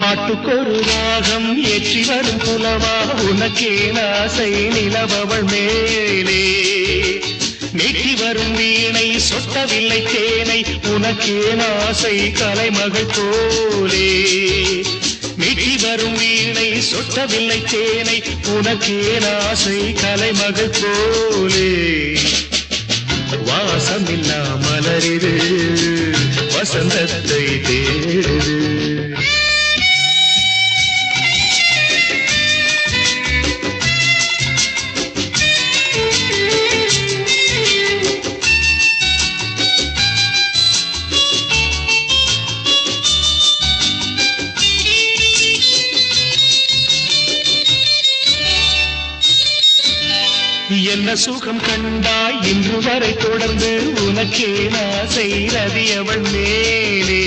பாட்டுக்கொரு ராகம் ஏற்றி வரும் புலவா உனக்கே ஆசை நிலவவள் மேலே நீட்டி வரும் வீணை சொட்டவில்லை தேனை உனக்கே ஆசை கலைமகள் போலே நீட்டி வரும் வீணை சொட்டவில்லை தேனை உனக்கே ஆசை கலைமகள் போலே வாசமில்லா மலரிது வசந்தத்தை தேடுது என்ன சுகம் கண்டாய் இன்று வரை தொடர்ந்து உனக்கே ஆசை ரதி அவள் மேலே